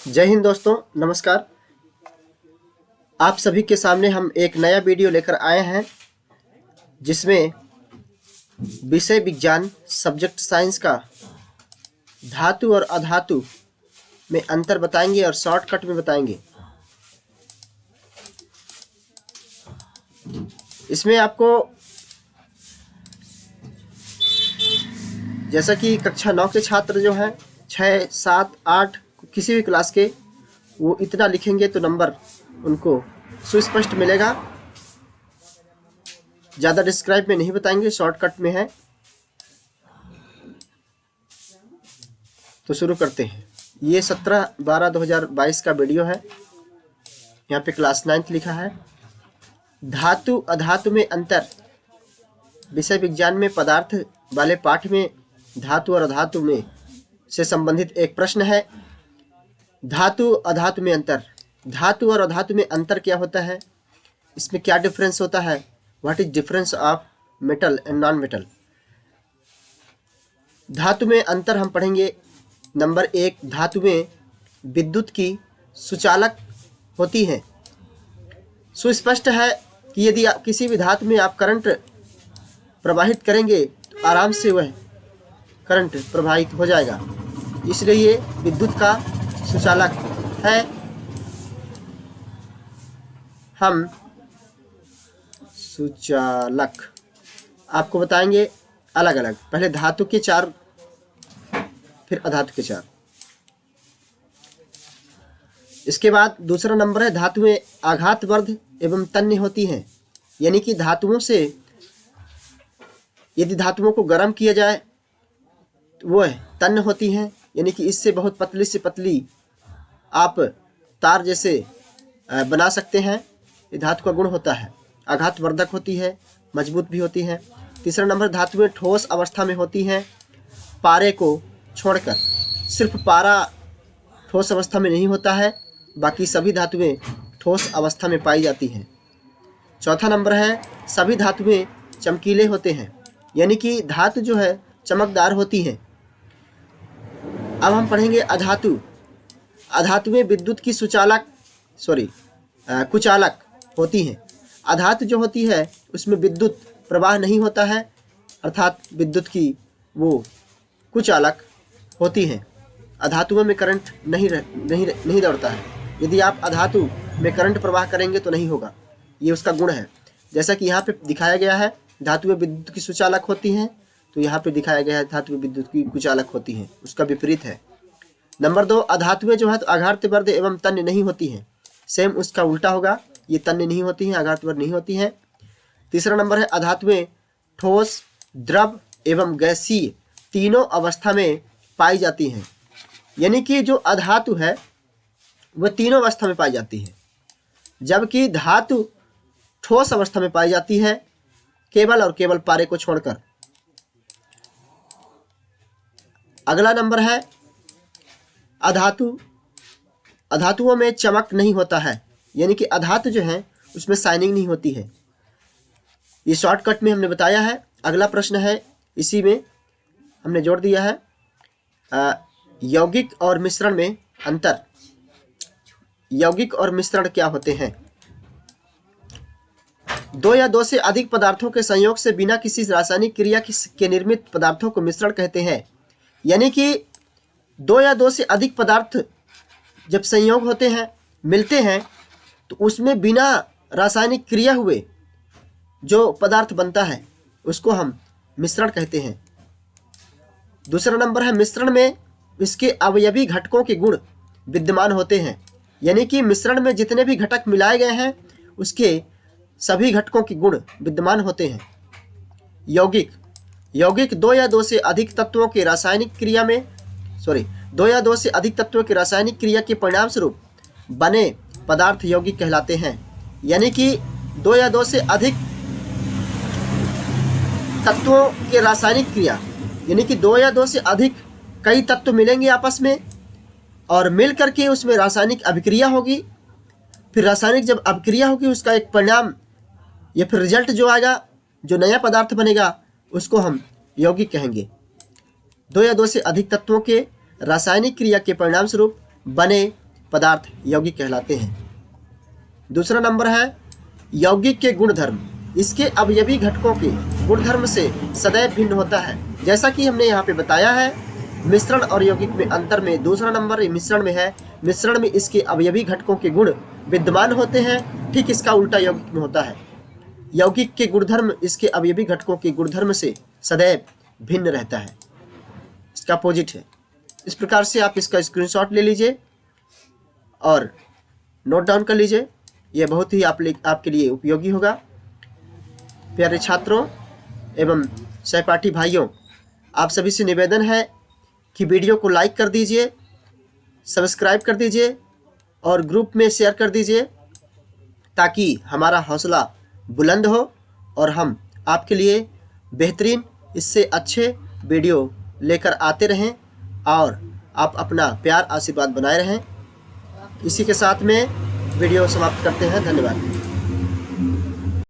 जय हिंद दोस्तों, नमस्कार। आप सभी के सामने हम एक नया वीडियो लेकर आए हैं जिसमें विषय विज्ञान सब्जेक्ट साइंस का धातु और अधातु में अंतर बताएंगे और शॉर्टकट में बताएंगे। इसमें आपको जैसा कि कक्षा 9 के छात्र जो हैं 6, 7, 8 किसी भी क्लास के वो इतना लिखेंगे तो नंबर उनको सुस्पष्ट मिलेगा। ज़्यादा डिस्क्राइब में नहीं बताएंगे, शॉर्टकट में है। तो शुरू करते हैं। ये 17/12/2022 का वीडियो है। यहाँ पे क्लास 9 लिखा है। धातु अधातु में अंतर। विषय विज्ञान में पदार्थ वाले पाठ में धातु और अधातु में से संबंधित एक प्रश्न है। धातु अधातु में अंतर। धातु और अधातु में अंतर क्या होता है, इसमें क्या डिफरेंस होता है, what is difference of metal and non metal. धातु में अंतर हम पढ़ेंगे। नंबर 1, धातु में विद्युत की सुचालक होती हैं। सुस्पष्ट है कि यदि किसी भी धातु में आप करंट प्रवाहित करेंगे तो आराम से वह करंट प्रवाहित हो जाएगा, इसलिए ये विद्युत का सुचालक है। हम सुचालक आपको बताएंगे अलग अलग। पहले धातु के 4, फिर अधातु के 4। इसके बाद दूसरा नंबर है, धातु में आघातवर्ध एवं तन्य होती हैं। यानी कि धातुओं से यदि धातुओं को गर्म किया जाए तो वह तन्य होती हैं। यानी कि इससे बहुत पतली से पतली आप तार जैसे बना सकते हैं। ये धातु का गुण होता है। आघातवर्धक होती है, मजबूत भी होती है। तीसरा नंबर, धातु में ठोस अवस्था में होती हैं पारे को छोड़कर। सिर्फ पारा ठोस अवस्था में नहीं होता है, बाकी सभी धातुएं ठोस अवस्था में पाई जाती हैं। चौथा नंबर है, सभी धातुएं चमकीले होते हैं। यानी कि धातु जो है चमकदार होती हैं। अब हम पढ़ेंगे अधातु। अधातु में विद्युत की कुचालक होती हैं। अधातु जो होती है उसमें विद्युत प्रवाह नहीं होता है, अर्थात विद्युत की वो कुचालक होती हैं। अधातुओं में करंट नहीं दौड़ता है। यदि आप अधातु में करंट प्रवाह करेंगे तो नहीं होगा, ये उसका गुण है। जैसा कि यहाँ पे दिखाया गया है, धातु में विद्युत की सुचालक होती हैं, तो यहाँ पे दिखाया गया है धातु में विद्युत की कुचालक होती हैं, उसका विपरीत है। नंबर 2, अधातुएं जो है तो आघातवर्ध एवं तन्य नहीं होती हैं। सेम उसका उल्टा होगा, ये तन्य नहीं होती हैं, आघातवर्ध नहीं होती हैं। तीसरा नंबर है, अधातुएं ठोस, द्रव एवं गैसीय तीनों अवस्था में पाई जाती हैं। यानी कि जो अधातु है वह तीनों अवस्था में पाई जाती है, जबकि धातु ठोस अवस्था में पाई जाती है केवल और केवल पारे को छोड़कर। अगला नंबर है अधातु। अधातुओं में चमक नहीं होता है। यानी कि अधातु जो है उसमें शाइनिंग नहीं होती है। ये शॉर्टकट में हमने बताया है। अगला प्रश्न है, इसी में हमने जोड़ दिया है, यौगिक और मिश्रण में अंतर। यौगिक और मिश्रण क्या होते हैं? 2 या 2 से अधिक पदार्थों के संयोग से बिना किसी रासायनिक क्रिया के निर्मित पदार्थों को मिश्रण कहते हैं। यानी कि 2 या 2 से अधिक पदार्थ जब संयोग होते हैं, मिलते हैं, तो उसमें बिना रासायनिक क्रिया हुए जो पदार्थ बनता है उसको हम मिश्रण कहते हैं। दूसरा नंबर है, मिश्रण में इसके अवयवी घटकों के गुण विद्यमान होते हैं। यानी कि मिश्रण में जितने भी घटक मिलाए गए हैं उसके सभी घटकों के गुण विद्यमान होते हैं। यौगिक 2 या 2 से अधिक तत्वों के रासायनिक क्रिया में 2 या 2 से अधिक तत्वों की रासायनिक क्रिया के परिणाम स्वरूप बने पदार्थ यौगिक कहलाते हैं। यानी कि 2 या 2 से अधिक तत्वों के रासायनिक क्रिया, यानी कि 2 या 2 से अधिक कई तत्व मिलेंगे आपस में और मिल करके उसमें रासायनिक अभिक्रिया होगी। फिर रासायनिक जब अभिक्रिया होगी उसका एक परिणाम या फिर रिजल्ट जो आएगा, जो नया पदार्थ बनेगा, उसको हम यौगिक कहेंगे। 2 या 2 से अधिक तत्वों के रासायनिक क्रिया के परिणाम स्वरूप बने पदार्थ यौगिक कहलाते हैं। दूसरा नंबर है यौगिक के गुणधर्म। इसके अवयवी घटकों के गुणधर्म से सदैव भिन्न होता है। जैसा कि हमने यहाँ पे बताया है, मिश्रण और यौगिक में अंतर में दूसरा नंबर मिश्रण में है। मिश्रण में इसके अवयवी घटकों के गुण विद्यमान होते हैं, ठीक इसका उल्टा यौगिक में होता है। यौगिक के गुणधर्म इसके अवयवी घटकों के गुणधर्म से सदैव भिन्न रहता है, इसका अपोजिट है। इस प्रकार से आप इसका स्क्रीनशॉट ले लीजिए और नोट डाउन कर लीजिए, यह बहुत ही आपके लिए उपयोगी होगा। प्यारे छात्रों एवं सहपाठी भाइयों, आप सभी से निवेदन है कि वीडियो को लाइक कर दीजिए, सब्सक्राइब कर दीजिए और ग्रुप में शेयर कर दीजिए, ताकि हमारा हौसला बुलंद हो और हम आपके लिए बेहतरीन इससे अच्छे वीडियो लेकर आते रहें और आप अपना प्यार आशीर्वाद बनाए रहें। इसी के साथ में वीडियो समाप्त करते हैं। धन्यवाद।